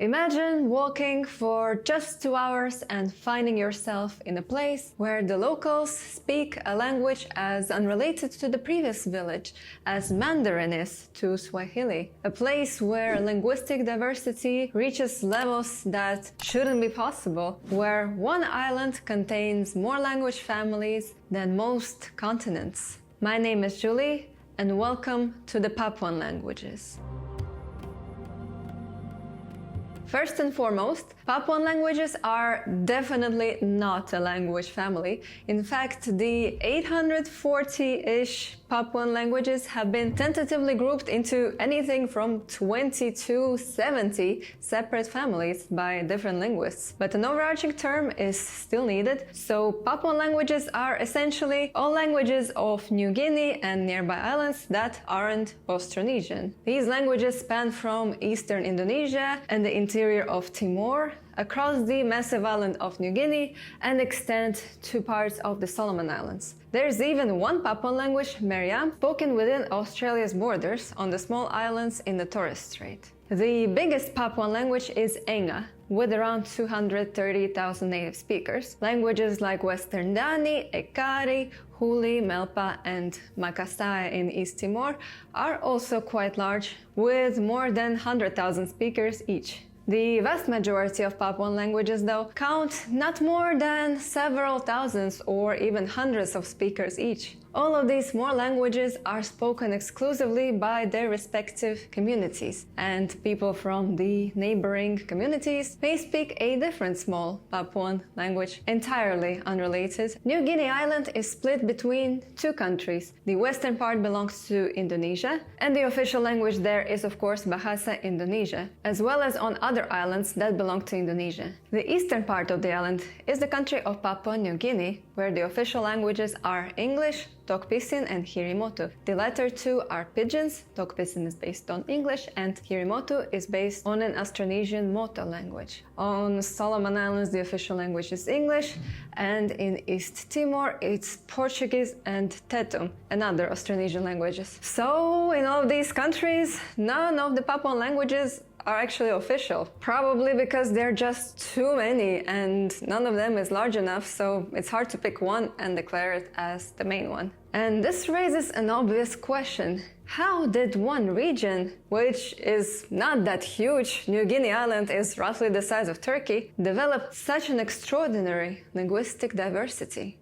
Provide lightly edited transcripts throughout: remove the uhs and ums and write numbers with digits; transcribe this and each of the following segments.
Imagine walking for just 2 hours and finding yourself in a place where the locals speak a language as unrelated to the previous village as Mandarin is to Swahili. A place where linguistic diversity reaches levels that shouldn't be possible, where one island contains more language families than most continents. My name is Julie, and welcome to the Papuan languages. First and foremost, Papuan languages are definitely not a language family. In fact, the 840-ish Papuan languages have been tentatively grouped into anything from 20 to 70 separate families by different linguists. But an overarching term is still needed, so Papuan languages are essentially all languages of New Guinea and nearby islands that aren't Austronesian. These languages span from eastern Indonesia and the interior of Timor, across the massive island of New Guinea, and extend to parts of the Solomon Islands. There's even one Papuan language, Meriam, spoken within Australia's borders on the small islands in the Torres Strait. The biggest Papuan language is Enga, with around 230,000 native speakers. Languages like Western Dani, Ekari, Huli, Melpa, and Makassar in East Timor are also quite large, with more than 100,000 speakers each. The vast majority of Papuan languages, though, count not more than several thousands or even hundreds of speakers each. All of these small languages are spoken exclusively by their respective communities, and people from the neighbouring communities may speak a different small Papuan language, entirely unrelated. New Guinea Island is split between two countries. The western part belongs to Indonesia, and the official language there is of course Bahasa Indonesia, as well as on other islands that belong to Indonesia. The eastern part of the island is the country of Papua New Guinea, where the official languages are English, Tok Pisin and Hirimotu. The latter two are pidgins. Tok Pisin is based on English and Hirimotu is based on an Austronesian Moto language. On Solomon Islands the official language is English, and in East Timor it's Portuguese and Tetum, another Austronesian languages. So in all of these countries, none of the Papuan languages are actually official, probably because there are just too many and none of them is large enough, so it's hard to pick one and declare it as the main one. And this raises an obvious question. How did one region, which is not that huge, New Guinea Island is roughly the size of Turkey, develop such an extraordinary linguistic diversity?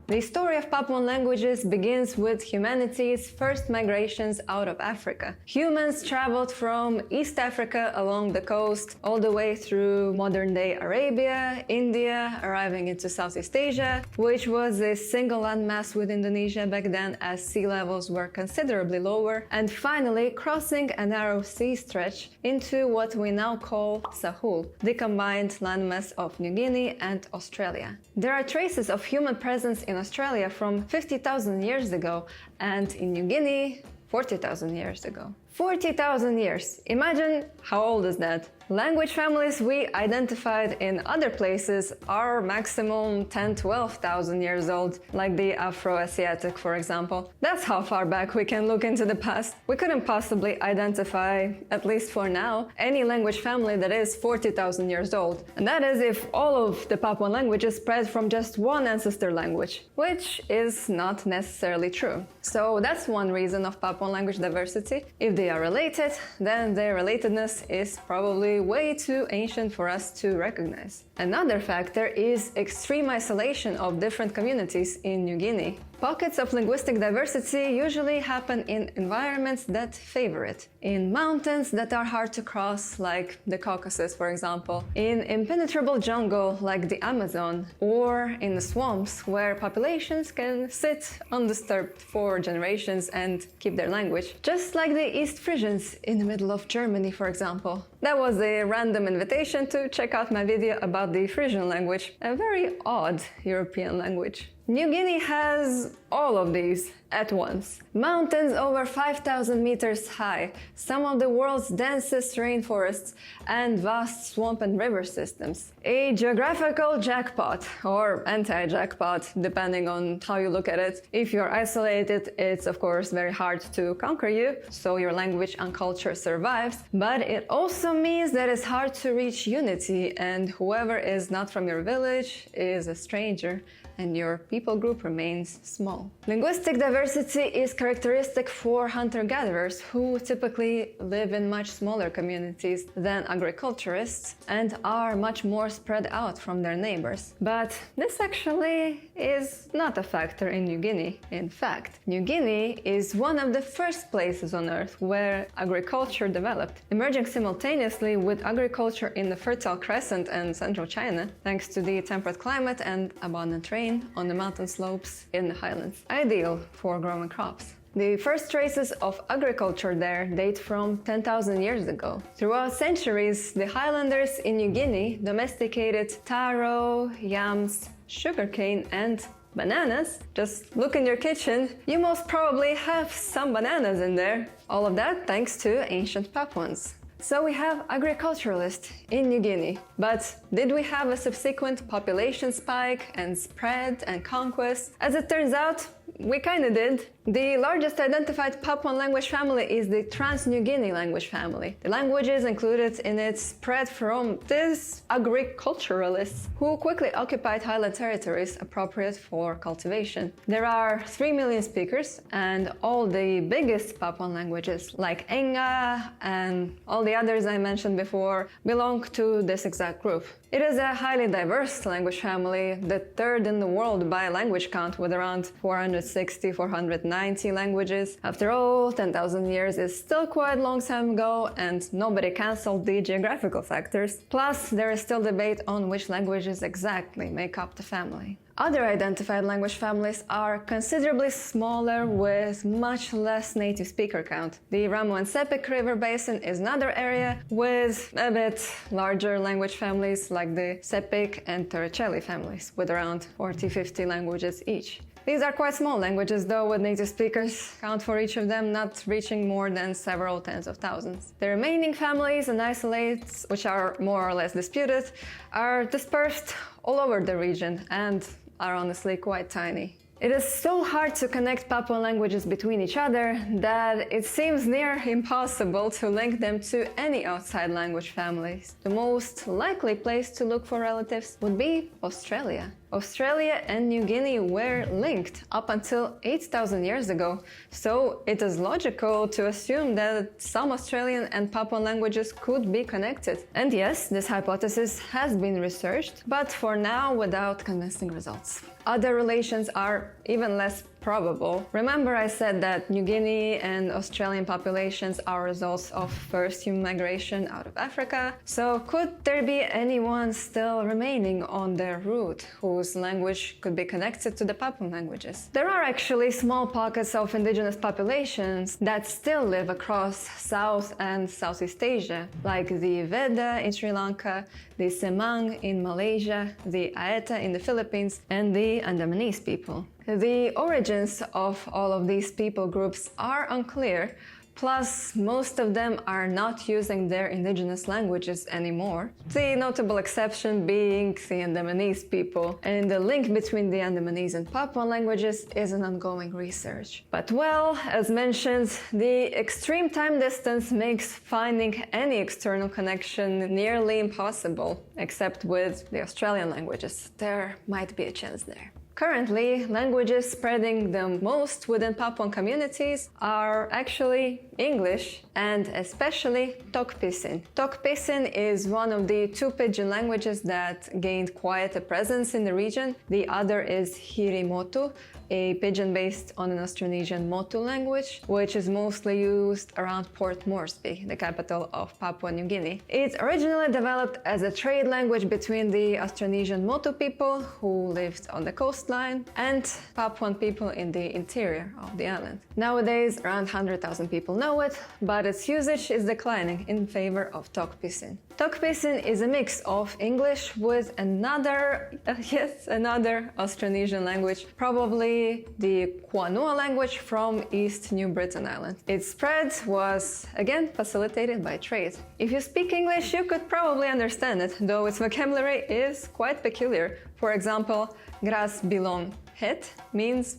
The story of Papuan languages begins with humanity's first migrations out of Africa. Humans traveled from East Africa along the coast all the way through modern-day Arabia, India, arriving into Southeast Asia, which was a single landmass with Indonesia back then as sea levels were considerably lower, and finally crossing a narrow sea stretch into what we now call Sahul, the combined landmass of New Guinea and Australia. There are traces of human presence in Australia from 50,000 years ago, and in New Guinea 40,000 years ago. 40,000 years! Imagine how old is that? Language families we identified in other places are maximum 10-12,000 years old, like the Afro-Asiatic, for example. That's how far back we can look into the past. We couldn't possibly identify, at least for now, any language family that is 40,000 years old. And that is if all of the Papuan languages spread from just one ancestor language, which is not necessarily true. So that's one reason of Papuan language diversity. If they are related, then their relatedness is probably way too ancient for us to recognize. Another factor is extreme isolation of different communities in New Guinea. Pockets of linguistic diversity usually happen in environments that favor it. In mountains that are hard to cross, like the Caucasus, for example. In impenetrable jungle, like the Amazon. Or in the swamps, where populations can sit undisturbed for generations and keep their language. Just like the East Frisians in the middle of Germany, for example. That was a random invitation to check out my video about the Frisian language, a very odd European language. New Guinea has all of these at once. Mountains over 5,000 meters high, some of the world's densest rainforests, and vast swamp and river systems. A geographical jackpot, or anti-jackpot, depending on how you look at it. If you're isolated, it's of course very hard to conquer you, so your language and culture survives, but it also means that it's hard to reach unity, and whoever is not from your village is a stranger, and your people group remains small. Linguistic diversity is characteristic for hunter-gatherers who typically live in much smaller communities than agriculturists and are much more spread out from their neighbors. But this actually is not a factor in New Guinea. In fact, New Guinea is one of the first places on Earth where agriculture developed, emerging simultaneously with agriculture in the Fertile Crescent and central China, thanks to the temperate climate and abundant rain on the mountain slopes in the highlands, ideal for growing crops. The first traces of agriculture there date from 10,000 years ago. Throughout centuries, the highlanders in New Guinea domesticated taro, yams, sugarcane, and bananas. Just look in your kitchen, you most probably have some bananas in there. All of that thanks to ancient Papuans. So we have agriculturalists in New Guinea, but did we have a subsequent population spike and spread and conquest? As it turns out, we kinda did. The largest identified Papuan language family is the Trans-New Guinea language family. The languages included in it spread from these agriculturalists who quickly occupied highland territories appropriate for cultivation. There are 3 million speakers, and all the biggest Papuan languages like Enga and all the others I mentioned before belong to this exact group. It is a highly diverse language family, the third in the world by language count, with around 460, 490 languages. After all, 10,000 years is still quite a long time ago, and nobody cancelled the geographical factors. Plus, there is still debate on which languages exactly make up the family. Other identified language families are considerably smaller with much less native speaker count. The Ramu and Sepik River Basin is another area with a bit larger language families like the Sepik and Torricelli families with around 40-50 languages each. These are quite small languages though, with native speakers count for each of them not reaching more than several tens of thousands. The remaining families and isolates, which are more or less disputed, are dispersed all over the region and are honestly quite tiny. It is so hard to connect Papuan languages between each other that it seems near impossible to link them to any outside language families. The most likely place to look for relatives would be Australia. Australia and New Guinea were linked up until 8,000 years ago, so it is logical to assume that some Australian and Papuan languages could be connected. And yes, this hypothesis has been researched, but for now without convincing results. Other relations are even less probable. Remember I said that New Guinea and Australian populations are results of first human migration out of Africa, so could there be anyone still remaining on their route whose language could be connected to the Papuan languages? There are actually small pockets of indigenous populations that still live across South and Southeast Asia, like the Veda in Sri Lanka, the Semang in Malaysia, the Aeta in the Philippines, and the Andamanese people. The origins of all of these people groups are unclear, plus most of them are not using their indigenous languages anymore, the notable exception being the Andamanese people, and the link between the Andamanese and Papuan languages is an ongoing research. But well, as mentioned, the extreme time distance makes finding any external connection nearly impossible, except with the Australian languages. There might be a chance there. Currently, languages spreading the most within Papuan communities are actually English, and especially Tok Pisin. Tok Pisin is one of the two pidgin languages that gained quite a presence in the region. The other is Hirimotu, a pidgin based on an Austronesian Motu language, which is mostly used around Port Moresby, the capital of Papua New Guinea. It originally developed as a trade language between the Austronesian Motu people, who lived on the coastline, and Papuan people in the interior of the island. Nowadays, around 100,000 people know it, but its usage is declining in favor of Tok Pisin. Tok Pisin is a mix of English with another Austronesian language, probably the Quanua language from East New Britain Island. Its spread was, again, facilitated by trade. If you speak English, you could probably understand it, though its vocabulary is quite peculiar. For example, grass belong het means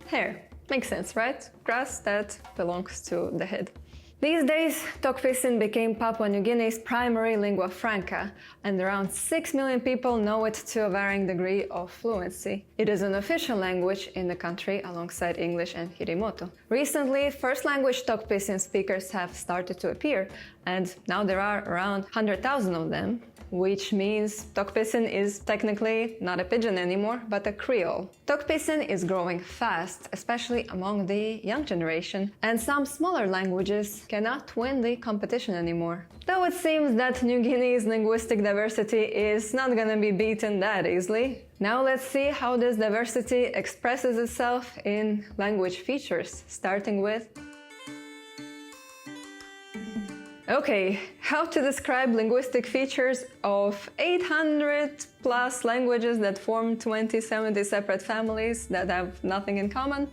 hair. Makes sense, right? Grass that belongs to the head. These days, Tok Pisin became Papua New Guinea's primary lingua franca, and around 6 million people know it to a varying degree of fluency. It is an official language in the country alongside English and Hirimoto. Recently, first language Tok Pisin speakers have started to appear, and now there are around 100,000 of them, which means Tok Pisin is technically not a pidgin anymore, but a Creole. Tok Pisin is growing fast, especially among the young generation, and some smaller languages cannot win the competition anymore. Though it seems that New Guinea's linguistic diversity is not gonna be beaten that easily. Now let's see how this diversity expresses itself in language features, starting with okay, how to describe linguistic features of 800 plus languages that form 20-70 separate families that have nothing in common?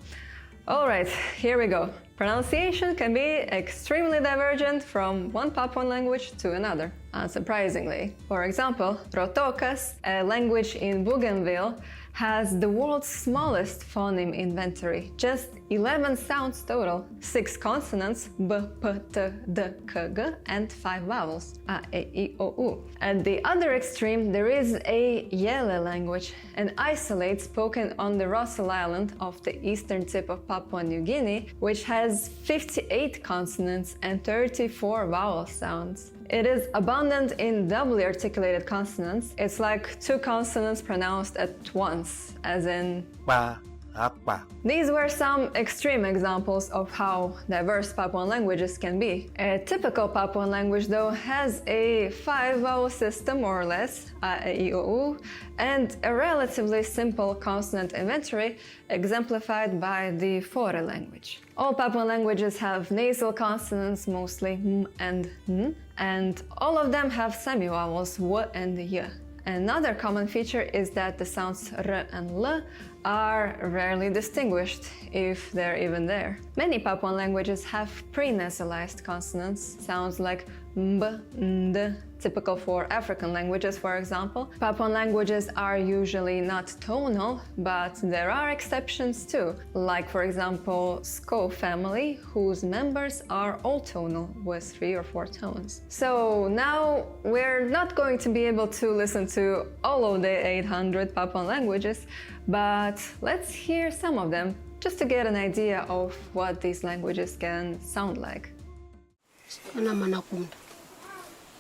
Alright, here we go. Pronunciation can be extremely divergent from one Papuan language to another, unsurprisingly. For example, Rotokas, a language in Bougainville, has the world's smallest phoneme inventory, just 11 sounds total, 6 consonants, b, p, t, d, k, g, and 5 vowels, a, e, i, o, u. At the other extreme, there is a Yele language, an isolate spoken on the Russell Island off the eastern tip of Papua New Guinea, which has 58 consonants and 34 vowel sounds. It is abundant in doubly articulated consonants. It's like 2 consonants pronounced at once, as in ba, apa. These were some extreme examples of how diverse Papuan languages can be. A typical Papuan language, though, has a 5-vowel system, more or less, a, e, i, o, u, and a relatively simple consonant inventory, exemplified by the Fore language. All Papuan languages have nasal consonants, mostly m and n, and all of them have semivowels, w and y. Another common feature is that the sounds r and l are rarely distinguished, if they're even there. Many Papuan languages have pre-nasalized consonants, sounds like mb, nd, typical for African languages, for example. Papuan languages are usually not tonal, but there are exceptions too, like for example Sko family, whose members are all tonal with 3 or 4 tones. So now we're not going to be able to listen to all of the 800 Papuan languages, but let's hear some of them, just to get an idea of what these languages can sound like.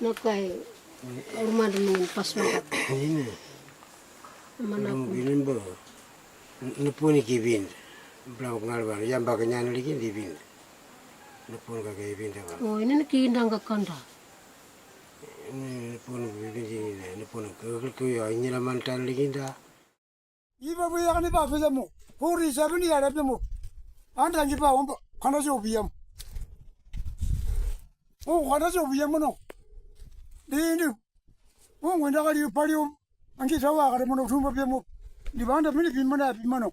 Nakai rumah dengan pas makan. Ini. Mana Binin bo. Nepuni kibin. Belau ngarban. Yang baganya lagi dibin. Nepun kakak kibin dah. oh ini nak indang ke kanda. Ini nepun kibin ini. Nepun kerja ini lah mantan lagi dah. Iba buaya ni ba fezamo. Hori sabuni ada pemo. Anda ni ba omba. Kana jo biam. Oh, kana jo biam no. Ini, wenda kali pariu, angki sawa kali mono tumba pemo. Di banda mini pimana pimano.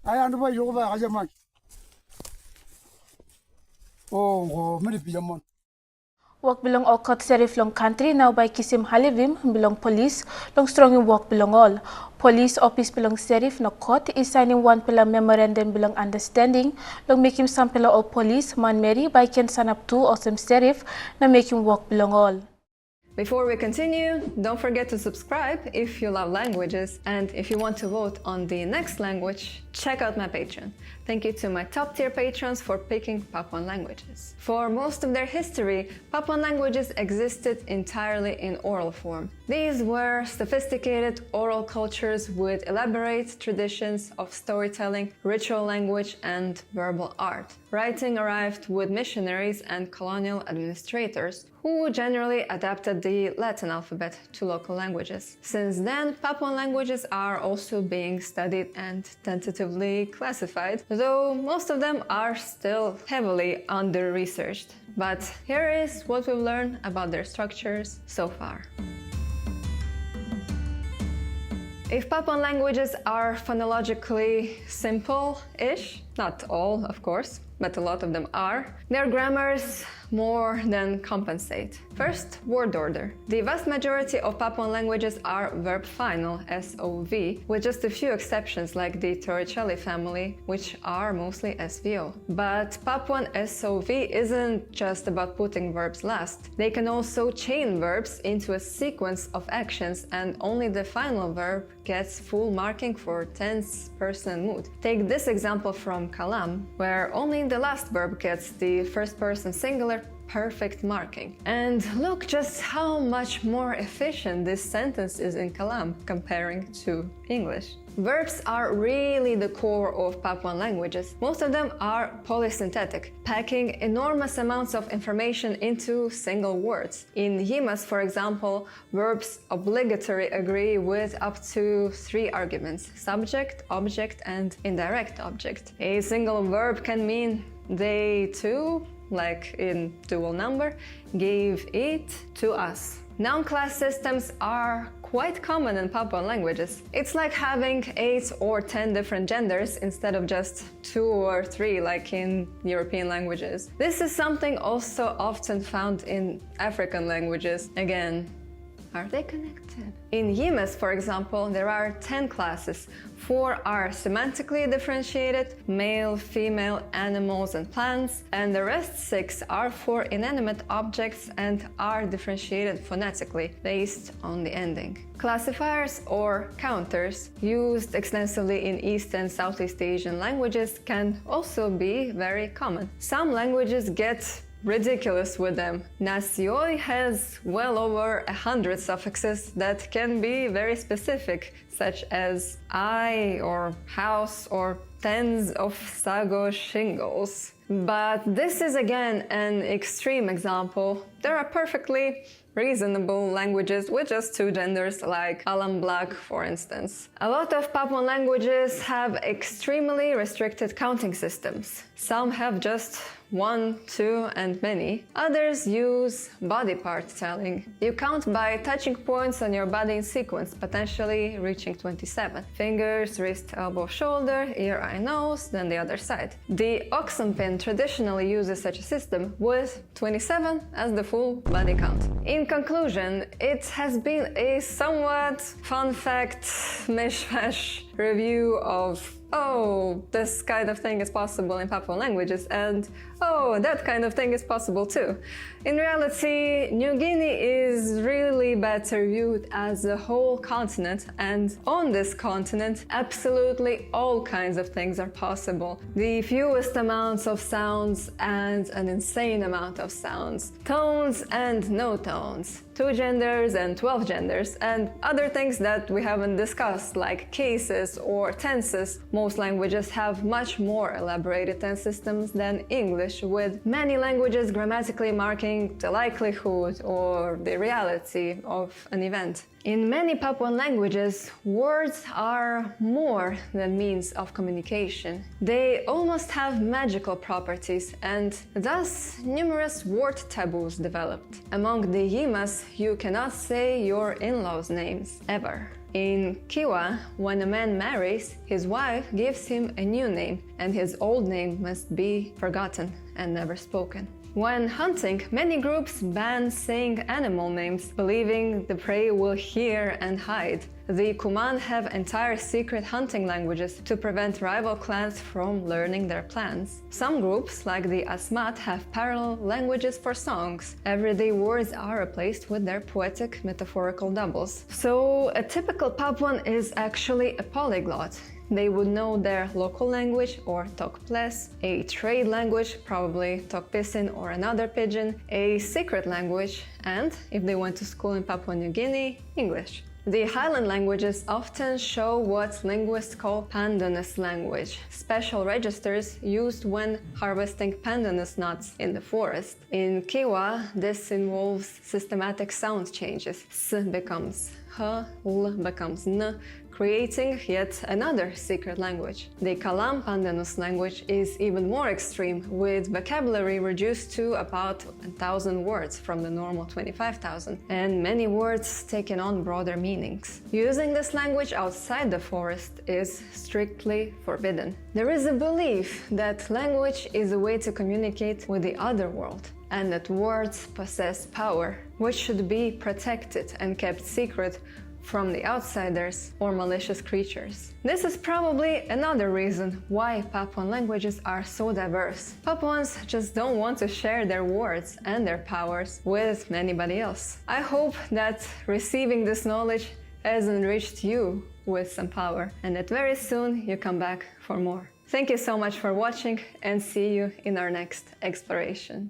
Ayah anda ba yoga ba aja mak. Oh, mini pijamon. Work belong all court sheriff long country now by Kisim Halivim belong police long strong in work belong all. Police office belong sheriff no court is signing 1 pillar memorandum belong understanding long making some pillar all police man Mary by Ken Sanap 2 or some sheriff now making work belong all. Before we continue, don't forget to subscribe if you love languages, and if you want to vote on the next language, check out my Patreon. Thank you to my top tier patrons for picking Papuan languages. For most of their history, Papuan languages existed entirely in oral form. These were sophisticated oral cultures with elaborate traditions of storytelling, ritual language, and verbal art. Writing arrived with missionaries and colonial administrators, who generally adapted the Latin alphabet to local languages. Since then, Papuan languages are also being studied and tentatively classified, though most of them are still heavily under-researched. But here is what we've learned about their structures so far. If Papuan languages are phonologically simple-ish, not all, of course, but a lot of them are, their grammars more than compensate. First, word order. The vast majority of Papuan languages are verb final, SOV, with just a few exceptions like the Torricelli family, which are mostly SVO. But Papuan SOV isn't just about putting verbs last. They can also chain verbs into a sequence of actions, and only the final verb gets full marking for tense, person, and mood. Take this example from Kalam, where only the last verb gets the first person singular perfect marking. And look just how much more efficient this sentence is in Kalam comparing to English. Verbs are really the core of Papuan languages. Most of them are polysynthetic, packing enormous amounts of information into single words. In Yimas, for example, verbs obligatory agree with up to 3 arguments: subject, object, and indirect object. A single verb can mean they too, like in dual number, gave it to us. Noun class systems are quite common in Papuan languages. It's like having 8 or 10 different genders instead of just 2 or 3 like in European languages. This is something also often found in African languages. Again, are they connected? In Yimas, for example, there are 10 classes. 4 are semantically differentiated, male, female, animals, and plants, and the rest 6 are for inanimate objects and are differentiated phonetically, based on the ending. Classifiers or counters, used extensively in East and Southeast Asian languages, can also be very common. Some languages get ridiculous with them. Nasioi has well over 100 suffixes that can be very specific, such as I or house or tens of sago shingles. But this is again an extreme example. There are perfectly reasonable languages with just 2 genders, like Alam Black, for instance. A lot of Papuan languages have extremely restricted counting systems. Some have just 1, 2, and many. Others use body part telling. You count by touching points on your body in sequence, potentially reaching 27. Fingers, wrist, elbow, shoulder, ear, eye, nose, then the other side. The Oxenpin traditionally uses such a system with 27 as the full body count. In conclusion, it has been a somewhat fun fact mishmash review of oh, this kind of thing is possible in Papuan languages, and oh, that kind of thing is possible too. In reality, New Guinea is really better viewed as a whole continent, and on this continent, absolutely all kinds of things are possible. The fewest amounts of sounds and an insane amount of sounds. Tones and no tones. 2 genders and 12 genders, and other things that we haven't discussed, like cases or tenses. Most languages have much more elaborated tense systems than English, with many languages grammatically marking the likelihood or the reality of an event. In many Papuan languages, words are more than means of communication. They almost have magical properties, and thus numerous word taboos developed. Among the Yimas, you cannot say your in-laws' names, ever. In Kiwa, when a man marries, his wife gives him a new name, and his old name must be forgotten and never spoken. When hunting, many groups ban saying animal names, believing the prey will hear and hide. the Kuman have entire secret hunting languages to prevent rival clans from learning their plans. Some groups, like the Asmat, have parallel languages for songs. Everyday words are replaced with their poetic metaphorical doubles. So a typical Papuan is actually a polyglot. They would know their local language or Tok Ples, a trade language, probably Tok Pisin or another pidgin, a secret language, and, if they went to school in Papua New Guinea, English. The highland languages often show what linguists call pandanus language, special registers used when harvesting pandanus nuts in the forest. In Kiwa, this involves systematic sound changes. S becomes H, L becomes N, creating yet another secret language. The Kalam pandanus language is even more extreme, with vocabulary reduced to about 1,000 words from the normal 25,000, and many words taking on broader meanings. Using this language outside the forest is strictly forbidden. There is a belief that language is a way to communicate with the other world, and that words possess power, which should be protected and kept secret from the outsiders or malicious creatures. This is probably another reason why Papuan languages are so diverse. Papuans just don't want to share their words and their powers with anybody else. I hope that receiving this knowledge has enriched you with some power, and that very soon you come back for more. Thank you so much for watching, and see you in our next exploration.